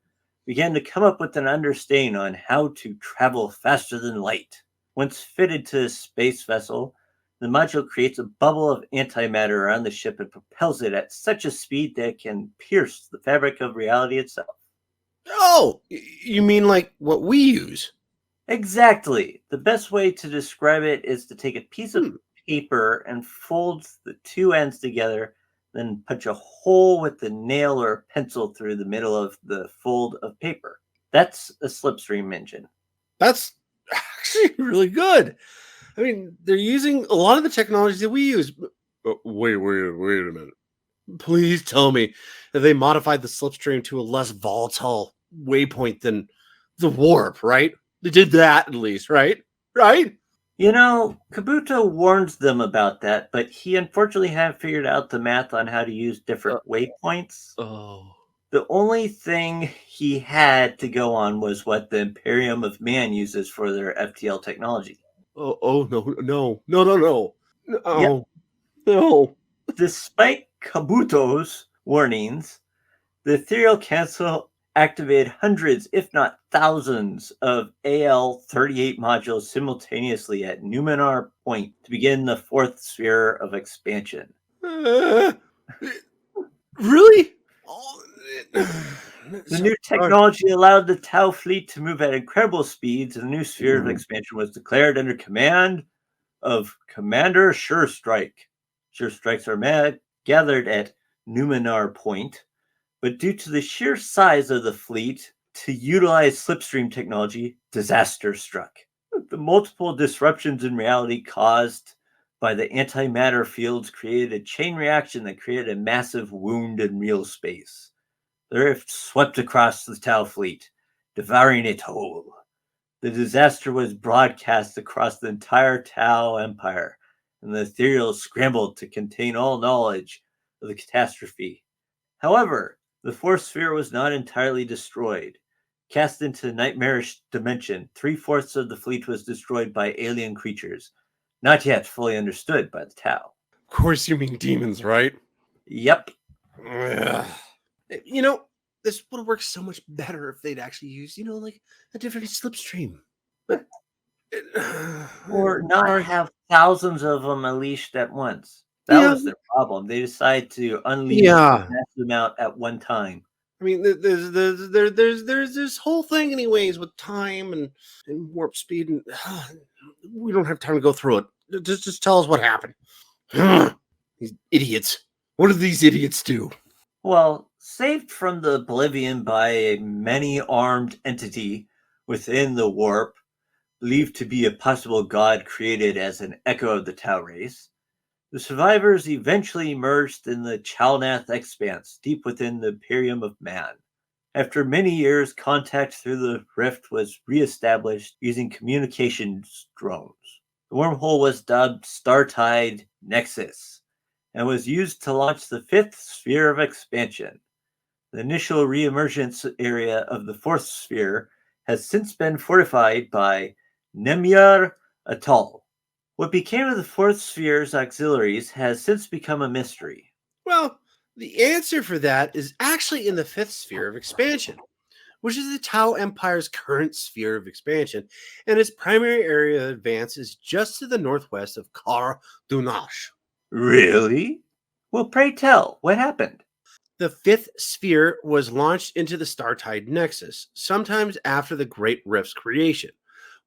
began to come up with an understanding on how to travel faster than light. Once fitted to a space vessel, the module creates a bubble of antimatter around the ship and propels it at such a speed that it can pierce the fabric of reality itself. Oh, you mean like what we use? Exactly. The best way to describe it is to take a piece of Hmm. paper and fold the two ends together, then punch a hole with the nail or pencil through the middle of the fold of paper. That's a slipstream engine. That's actually really good. I mean, they're using a lot of the technologies that we use. Wait a minute. Please tell me that they modified the slipstream to a less volatile waypoint than the warp, right? They did that at least, right? Right? Kabuto warns them about that, but he unfortunately hadn't figured out the math on how to use different waypoints. Oh. The only thing he had to go on was what the Imperium of Man uses for their FTL technology. Oh, no. Yep. No. No. Despite Kabuto's warnings, the Ethereal Council activated hundreds, if not thousands, of AL-38 modules simultaneously at Numenor Point to begin the fourth sphere of expansion. Uh, really? Oh, The new sorry. technology allowed the Tau fleet to move at incredible speeds, and the new sphere of Mm. expansion was declared under command of Commander Surestrike. Surestrikes are gathered at Numenor Point, but due to the sheer size of the fleet to utilize slipstream technology, disaster struck. The multiple disruptions in reality caused by the antimatter fields created a chain reaction that created a massive wound in real space. The rift swept across the Tau fleet, devouring it whole. The disaster was broadcast across the entire Tao Empire, and the Ethereals scrambled to contain all knowledge of the catastrophe. However, the fourth sphere was not entirely destroyed. Cast into nightmarish dimension, three-fourths of the fleet was destroyed by alien creatures, not yet fully understood by the Tao. Of course, you mean demons, right? Yep. Ugh. You know, this would work so much better if they'd actually used, like a different slipstream. But Or not sorry. have thousands of them unleashed at once. That Yeah, was their problem. They decided to unleash a yeah. massive amount at one time. I mean, there's this whole thing, anyways, with time and warp speed, and we don't have time to go through it. Just tell us what happened. These idiots. What did these idiots do? Well, saved from the oblivion by a many-armed entity within the warp, believed to be a possible god created as an echo of the Tau race, the survivors eventually emerged in the Chalnath expanse, deep within the Imperium of Man. After many years, contact through the rift was re-established using communications drones. The wormhole was dubbed Startide Nexus and was used to launch the fifth sphere of expansion. The initial re-emergence area of the fourth sphere has since been fortified by Nemyar Atoll. What became of the fourth sphere's auxiliaries has since become a mystery. Well, the answer for that is actually in the fifth sphere of expansion, which is the Tau Empire's current sphere of expansion, and its primary area of advance is just to the northwest of Kar Dunash. Really? Well, pray tell, what happened? The fifth sphere was launched into the Startide Nexus, sometimes after the Great Rift's creation,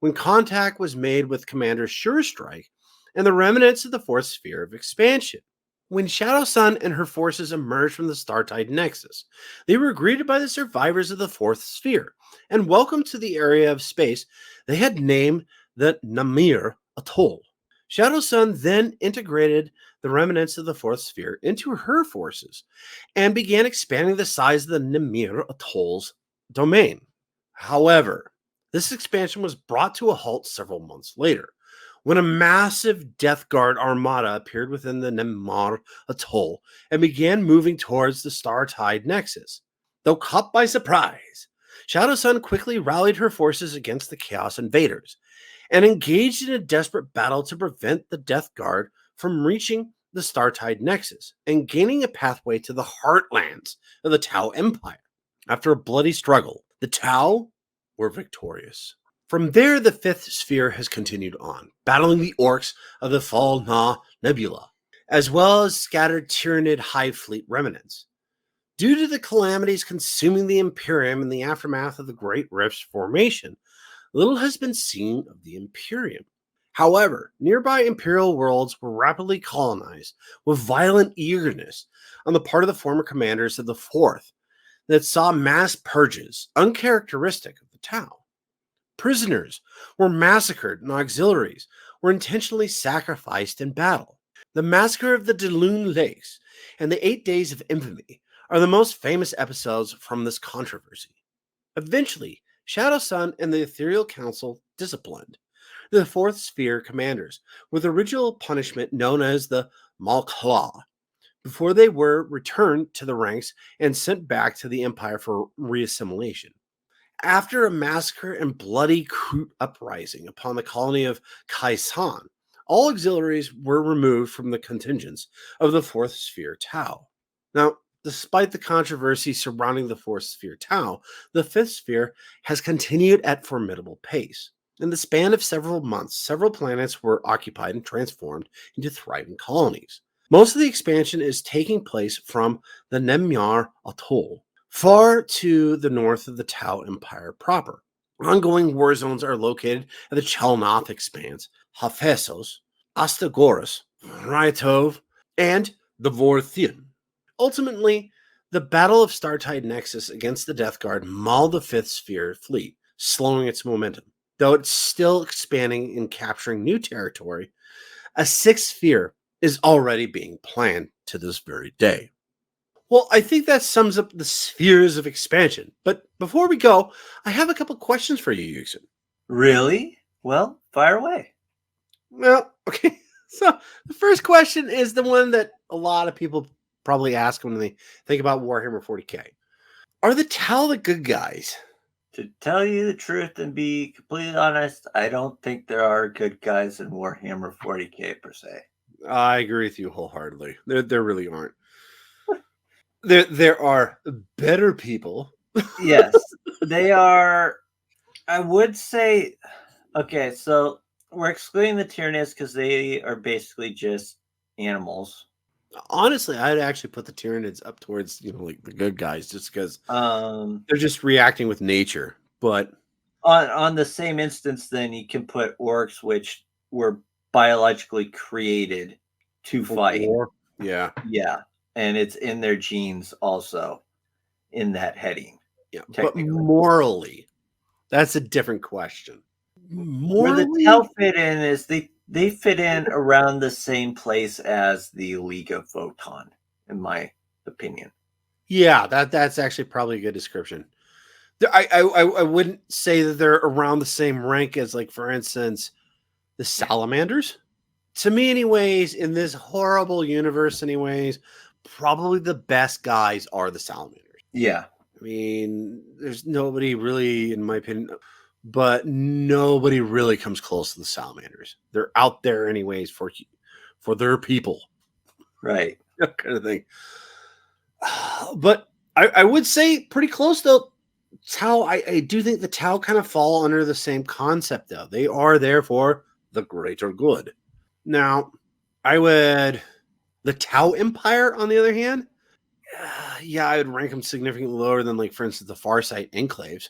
when contact was made with Commander Surestrike and the remnants of the fourth sphere of expansion. When Shadow Sun and her forces emerged from the Startide Nexus, they were greeted by the survivors of the fourth sphere and welcomed to the area of space they had named the Namir Atoll. Shadow Sun then integrated the remnants of the fourth sphere into her forces and began expanding the size of the Namir Atoll's domain. However, this expansion was brought to a halt several months later when a massive Death Guard armada appeared within the Namir Atoll and began moving towards the Startide Nexus. Though caught by surprise, Shadow Sun quickly rallied her forces against the Chaos Invaders and engaged in a desperate battle to prevent the Death Guard from reaching the Startide Nexus and gaining a pathway to the heartlands of the Tau Empire. After a bloody struggle, the Tau were victorious. From there, the fifth sphere has continued on, battling the orcs of the Fal Na Nebula, as well as scattered Tyranid Hive Fleet remnants. Due to the calamities consuming the Imperium in the aftermath of the Great Rift's formation, little has been seen of the Imperium. However, nearby Imperial worlds were rapidly colonized with violent eagerness on the part of the former commanders of the Fourth that saw mass purges uncharacteristic of the Tau. Prisoners were massacred and auxiliaries were intentionally sacrificed in battle. The Massacre of the Delune Lakes and the 8 Days of Infamy are the most famous episodes from this controversy. Eventually, Shadow Sun and the Ethereal Council disciplined the Fourth Sphere commanders with a ritual punishment known as the Malklaw before they were returned to the ranks and sent back to the Empire for reassimilation. After a massacre and bloody coup uprising upon the colony of Kaisan, all auxiliaries were removed from the contingents of the Fourth Sphere Tau. Now, despite the controversy surrounding the Fourth Sphere Tau, the Fifth Sphere has continued at formidable pace. In the span of several months, several planets were occupied and transformed into thriving colonies. Most of the expansion is taking place from the Nemyar Atoll, far to the north of the Tau Empire proper. Ongoing war zones are located at the Chalnath Expanse, Hephaestus, Astagoras, Rytov, and the Vorthian. Ultimately, the Battle of Startide Nexus against the Death Guard mauled the Fifth Sphere fleet, slowing its momentum. Though it's still expanding and capturing new territory, a sixth sphere is already being planned to this very day. Well, I think that sums up the spheres of expansion. But before we go, I have a couple questions for you, Yuksen. Really? Well, fire away. Well, okay. So the first question is the one that a lot of people probably ask when they think about Warhammer 40K. Are the Tau the good guys? To tell you the truth and be completely honest, I don't think there are good guys in Warhammer 40K per se. I agree with you wholeheartedly. There really aren't. There are better people. Yes, they are. I would say, okay, so we're excluding the Tyranids because they are basically just animals. Honestly, I'd actually put the Tyranids up towards like the good guys, just because Um, they're just reacting with nature. But on the same instance, then you can put orcs, which were biologically created to for fight. war, yeah, Yeah, and it's in their genes also in that heading. yeah. But Technically, morally, that's a different question. where the Tau Morally, fit in is they fit in around the same place as the League of Votan, in my opinion. yeah, that's actually probably a good description. I wouldn't say that they're around the same rank as, like, for instance, the salamanders. To me, anyways, in this horrible universe, anyways, probably the best guys are the salamanders. Yeah, I mean, there's nobody really, in my opinion, but nobody really comes close to the salamanders. They're out there, anyways, for their people, right. that kind of thing. But I would say pretty close though. Tau, I do think the Tau kind of fall under the same concept though. They are there for the greater good. Now, I would the Tau Empire, on the other hand, yeah, I would rank them significantly lower than, like, for instance, the Farsight enclaves.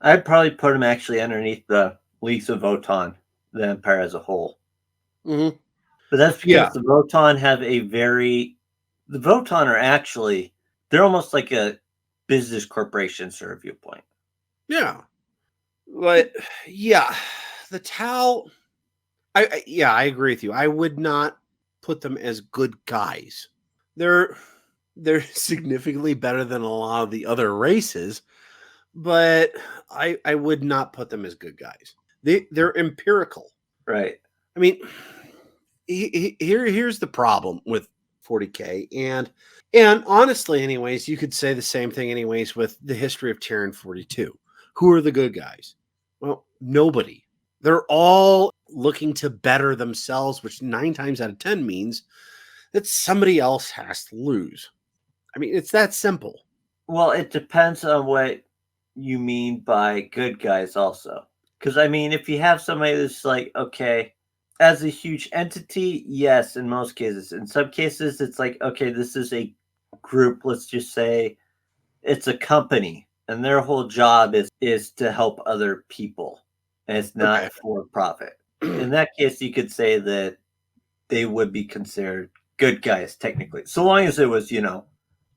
I'd probably put them actually underneath the Leagues of Votan, the Empire as a whole. Mm-hmm. But that's Yeah, because the Votan have the Votan are actually, they're almost like a business corporation sort of viewpoint. yeah, but yeah, the Tau. Yeah, I agree with you. I would not put them as good guys. They're they're significantly better than a lot of the other races, but I would not put them as good guys. They're empirical. Right. I mean, here's the problem with 40K, and honestly, anyways, you could say the same thing anyways with the history of Terran 42. Who are the good guys? Well, nobody. They're all looking to better themselves, which 9 times out of 10 means that somebody else has to lose. I mean, it's that simple. Well, it depends on what you mean by good guys also. Because, I mean, if you have somebody that's like, okay, as a huge entity, yes, in most cases. In some cases, it's like, okay, this is a group, let's just say it's a company, and their whole job is to help other people, and it's Okay. not for profit. In that case, you could say that they would be considered good guys, technically. So long as it was,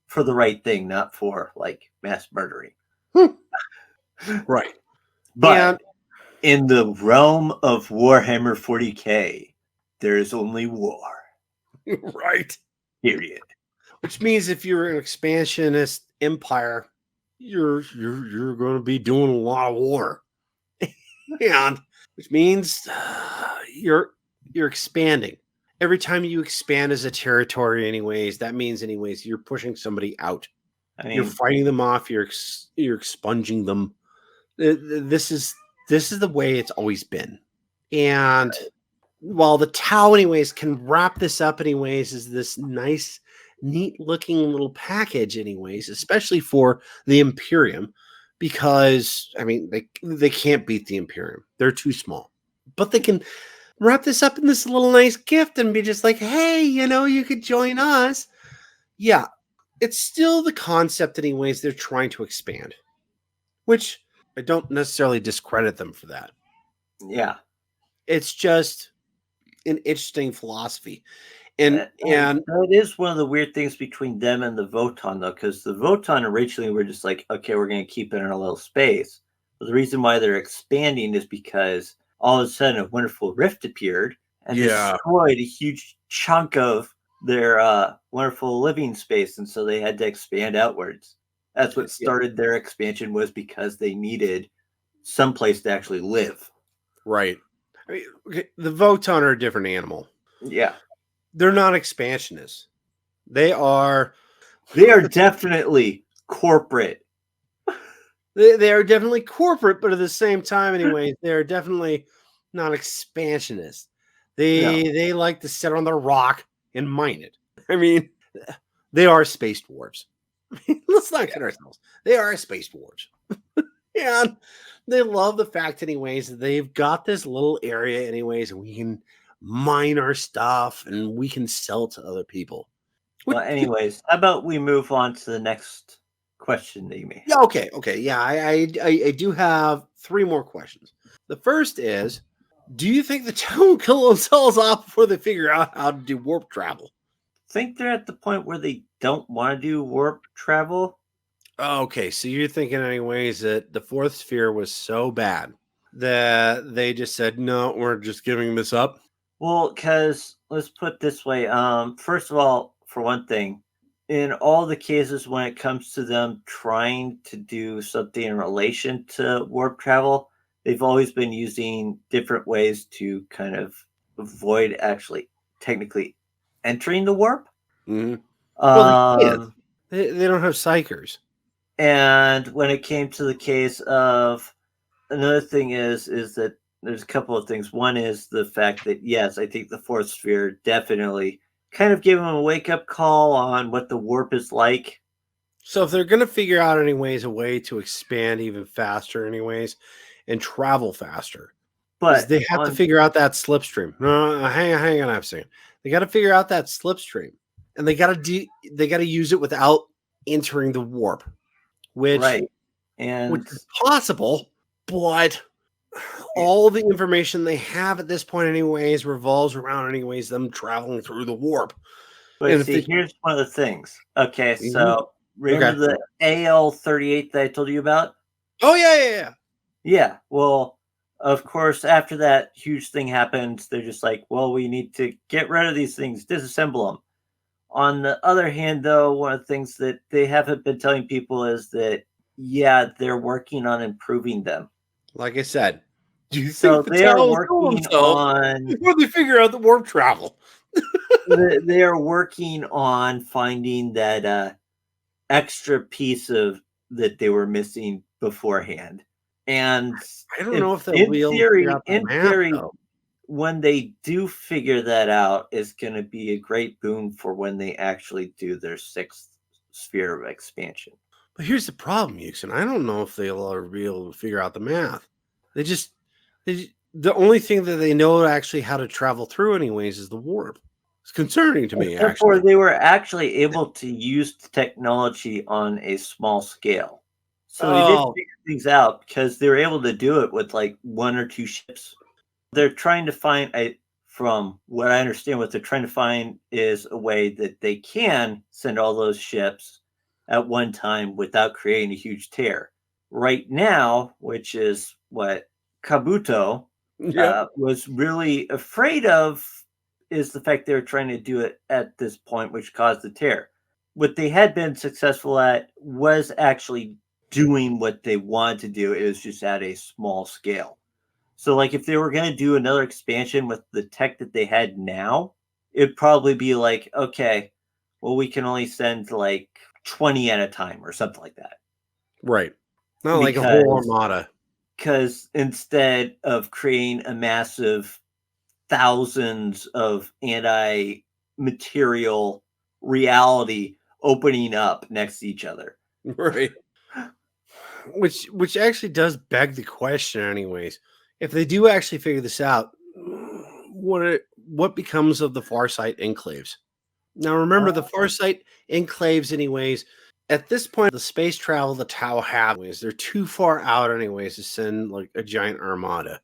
for the right thing, not for like mass murdering. Right. But And in the realm of Warhammer 40K, there is only war. right. Period. Which means if you're an expansionist empire, you're going to be doing a lot of war. And which means you're expanding. Every time you expand as a territory, anyways, that means anyways you're pushing somebody out. I You're mean, fighting them off. You're expunging them. This is the way it's always been. And while the Tau, anyways, can wrap this up, anyways, is this nice, neat looking little package, anyways, especially for the Imperium, because I mean they can't beat the Imperium. They're too small. But they can wrap this up in this little nice gift and be just like, hey, you could join us. Yeah, it's still the concept, anyways, they're trying to expand, which I don't necessarily discredit them for that. yeah. It's just an interesting philosophy. And And that is one of the weird things between them and the Votan, though, because the Votan originally were just like, okay, we're going to keep it in a little space. But the reason why they're expanding is because all of a sudden a wonderful rift appeared and yeah, destroyed a huge chunk of their wonderful living space, and so they had to expand outwards. That's what yeah, started their expansion, was because they needed someplace to actually live. Right. I mean, okay, the Voton are a different animal. Yeah. They're not expansionists. They are definitely corporate. they are definitely corporate, but at the same time, anyways, they're definitely not expansionists. They like to sit on the rock and mine it. I mean, they are space dwarves. Let's not kid ourselves. They are space dwarves. And they love the fact, anyways, that they've got this little area, anyways, and we can mine our stuff and we can sell to other people. Well, anyways, how about we move on to the next question that you may have? Yeah, okay. Yeah, I do have 3 more questions. The first is, do you think the town will kill themselves off before they figure out how to do warp travel? Think they're at the point where they don't want to do warp travel? Okay, so you're thinking, anyways, that the 4th sphere was so bad that they just said, no, we're just giving this up? Well, because let's put it this way. First of all, for one thing, in all the cases when it comes to them trying to do something in relation to warp travel, they've always been using different ways to kind of avoid actually technically entering the warp. Mm-hmm. Well, they can't. Um, They don't have psychers. and when it came to the case of another thing is that there's a couple of things. One is the fact that yes, I think the 4th sphere definitely kind of gave them a wake up call on what the warp is like. So if they're going to figure out, anyways, a way to expand even faster, anyways, and travel faster, is But they have to figure out that slipstream. No, hang on a second. They got to figure out that slipstream, and they got to use it without entering the warp, which is possible, but all the information they have at this point, anyways, revolves around, anyways, them traveling through the warp. But see, here's one of the things. Okay, Mhm. so remember the AL-38 that I told you about? Oh yeah. Yeah. Well, of course, after that huge thing happens, they're just like, well, we need to get rid of these things, disassemble them. On the other hand, though, one of the things that they haven't been telling people is that, yeah, they're working on improving them. Like I said, do you So think they are Patel will kill working himself on before they figure out the warp travel? they are working on finding that extra piece of that they were missing beforehand. And I don't know if they'll be able to figure out the in math, theory, though. when they do figure that out, is going to be a great boon for when they actually do their 6th sphere of expansion. But here's the problem, Yuksen. I don't know if they'll ever be able to figure out the math. The only thing that they know actually how to travel through, anyways, is the warp. It's concerning to me, Therefore, actually. they were actually able to use the technology on a small scale. So they did Oh, figure things out because they were able to do it with like 1 or 2 ships. They're trying to find from what I understand, what they're trying to find is a way that they can send all those ships at one time without creating a huge tear. Right now, which is what Kabuto yep. was really afraid of, is the fact they were trying to do it at this point, which caused the tear. What they had been successful at was actually doing what they wanted to do. It was just at a small scale. So, like, if they were going to do another expansion with the tech that they had now, it'd probably be like, okay, well, we can only send like 20 at a time or something like that. Right. Not like a whole armada. Because instead of creating a massive thousands of anti-material reality opening up next to each other. Right. Which actually does beg the question, anyways. If they do actually figure this out, what becomes of the Farsight enclaves? Now, remember, the Farsight enclaves, anyways, at this point, the space travel the Tau have, anyways, they're too far out, anyways, to send like a giant armada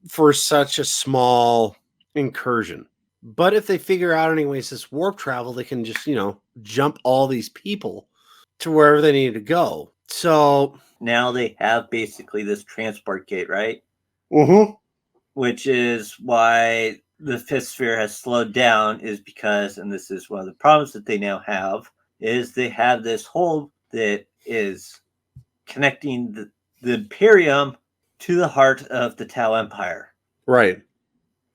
for such a small incursion. But if they figure out, anyways, this warp travel, they can just, jump all these people to wherever they need to go. So now they have basically this transport gate, right? Which is why the 5th sphere has slowed down, is because, and this is one of the problems that they now have, is they have this hole that is connecting the Imperium to the heart of the Tau Empire. Right.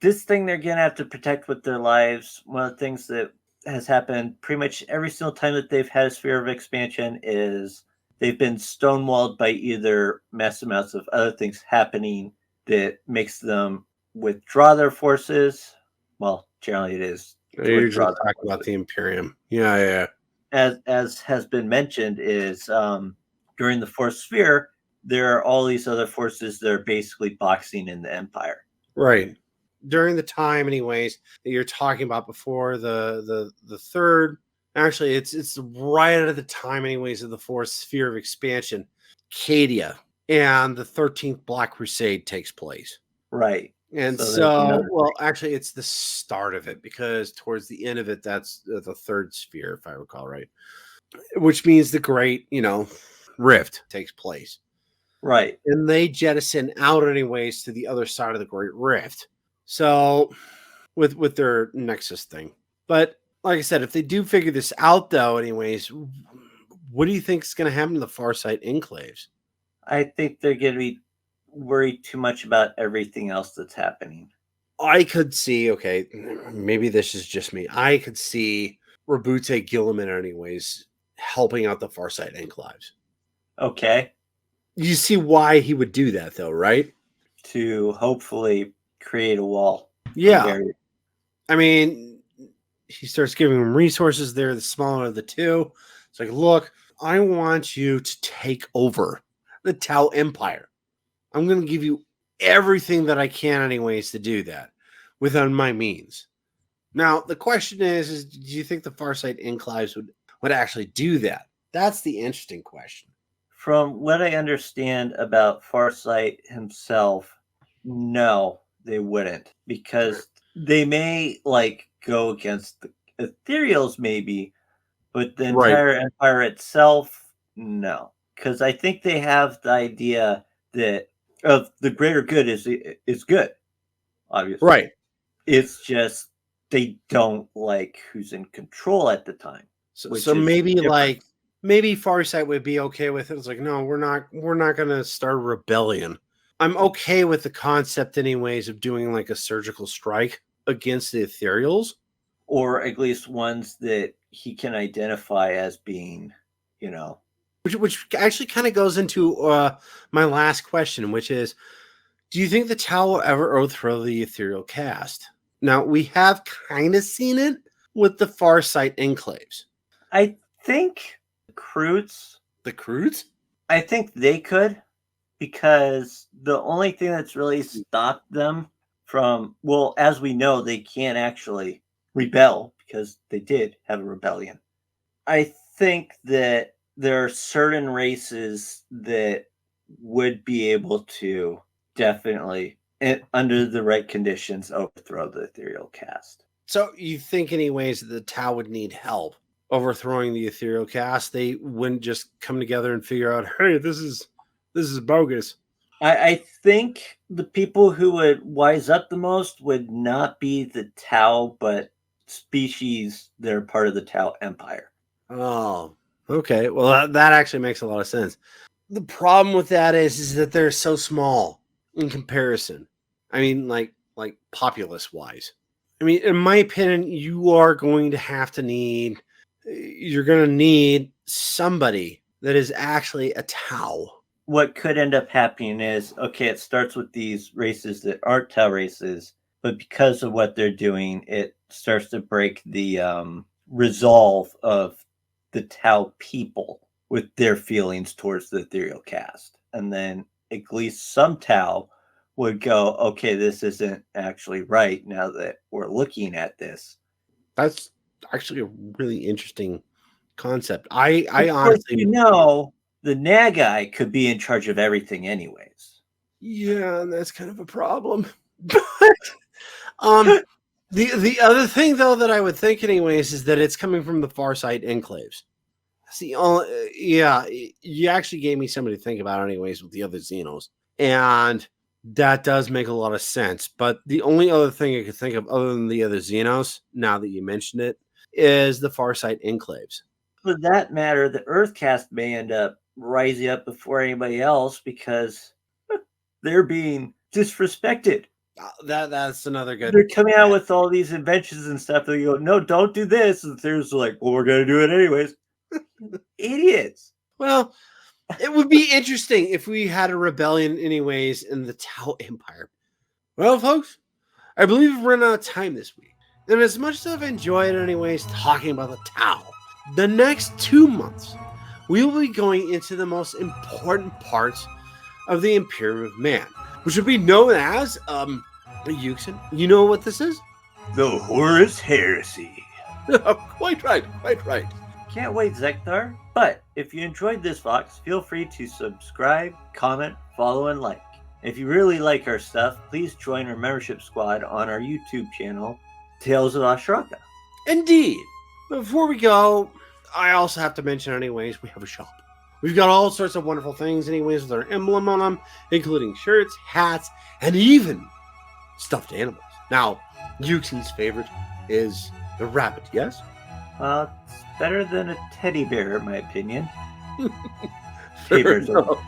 This thing they're going to have to protect with their lives. One of the things that has happened pretty much every single time that they've had a sphere of expansion is they've been stonewalled by either massive amounts of other things happening that makes them withdraw their forces. Well, generally it is I to usually withdraw talk their about forces. the Imperium. Yeah. As has been mentioned, is during the fourth sphere, there are all these other forces that are basically boxing in the Empire. Right. During the time, anyways, that you're talking about before the third. Actually, it's right at the time, anyways, of the fourth sphere of expansion. Cadia and the 13th Black Crusade takes place. Right. And So there's so, another well, actually, it's the start of it because towards the end of it, that's the third sphere, if I recall right, which means the great, rift takes place. right. And they jettison out, anyways, to the other side of the great rift. So, with their Nexus thing. But like I said, if they do figure this out, though, anyways, what do you think is going to happen to the Farsight enclaves? I think they're going to be worried too much about everything else that's happening. I could see, okay, maybe this is just me. I could see Rabute Gilliman, anyways, helping out the Farsight enclaves. Okay. You see why he would do that, though, right? To hopefully create a wall. Yeah. I mean, he starts giving them resources there, the smaller of the two. It's like, look, I want you to take over the Tau Empire. I'm going to give you everything that I can, anyways, to do that within my means. Now, the question is do you think the Farsight enclaves would actually do that? That's the interesting question. From what I understand about Farsight himself, no, they wouldn't. Because they may, go against the Ethereals, maybe, but the entire empire itself, no. Because I think they have the idea that of the greater good is good, obviously. Right. It's just they don't like who's in control at the time. So maybe different. maybe Farsight would be okay with it. It's like, no, we're not gonna start a rebellion. I'm okay with the concept, anyways, of doing like a surgical strike against the Ethereals. Or at least ones that he can identify as being, Which actually kind of goes into my last question, which is, do you think the Tau will ever overthrow the Ethereal caste? Now, we have kind of seen it with the Farsight enclaves. I think The Croods? I think they could, because the only thing that's really stopped them from, well, as we know, they can't actually rebel because they did have a rebellion. I think that there are certain races that would be able to definitely, under the right conditions, overthrow the Ethereal caste. So you think, anyways, that the Tau would need help overthrowing the Ethereal caste? They wouldn't just come together and figure out, hey, this is bogus. I think the people who would wise up the most would not be the Tau, but species that are part of the Tau Empire. Oh, okay. Well, that actually makes a lot of sense. The problem with that is that they're so small in comparison. I mean, like populace wise. I mean, in my opinion, you're going to need somebody that is actually a Tau. What could end up happening is, okay, it starts with these races that aren't Tau races, but because of what they're doing, it starts to break the resolve of the Tau people with their feelings towards the Ethereal caste. And then at least some Tau would go, okay, this isn't actually right now that we're looking at this. That's actually a really interesting concept. I Of course, honestly, the Nagai could be in charge of everything anyways. yeah, that's kind of a problem. The other thing though that I would think, anyways, is that it's coming from the Farsight enclaves. See, yeah, you actually gave me something to think about, anyways, with the other Xenos, and that does make a lot of sense. But the only other thing I could think of, other than the other Xenos, now that you mentioned it, is the Farsight enclaves. For that matter, the Earth caste may end up rising up before anybody else because they're being disrespected. That's another good. They're coming out with all these inventions and stuff. They go, no, don't do this. And there's like, well, we're going to do it anyways. Idiots. Well, it would be interesting if we had a rebellion, anyways, in the Tao Empire. Well, folks, I believe we've run out of time this week. And as much as I've enjoyed, anyways, talking about the Tao, the next 2 months, we will be going into the most important parts of the Imperium of Man, which will be known as, Yuksen. You know what this is? The Horus Heresy. Quite right, quite right. Can't wait, Zeckthar. But if you enjoyed this Vox, feel free to subscribe, comment, follow, and like. If you really like our stuff, please join our membership squad on our YouTube channel, Tales of Ashraka. Indeed. Before we go, I also have to mention, anyways, we have a shop. We've got all sorts of wonderful things, anyways, with our emblem on them, including shirts, hats, and even stuffed animals. Now, Yuksen's favorite is the rabbit, yes? It's better than a teddy bear, in my opinion. Fair enough.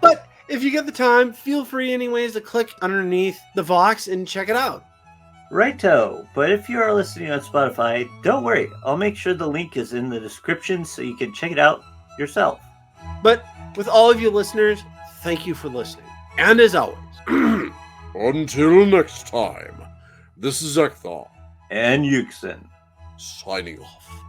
But if you get the time, feel free, anyways, to click underneath the Vox and check it out. Righto, but if you are listening on Spotify, don't worry. I'll make sure the link is in the description so you can check it out yourself. But with all of you listeners, thank you for listening. And as always, Until next time, this is Zeckthar, And Yuksen. signing off.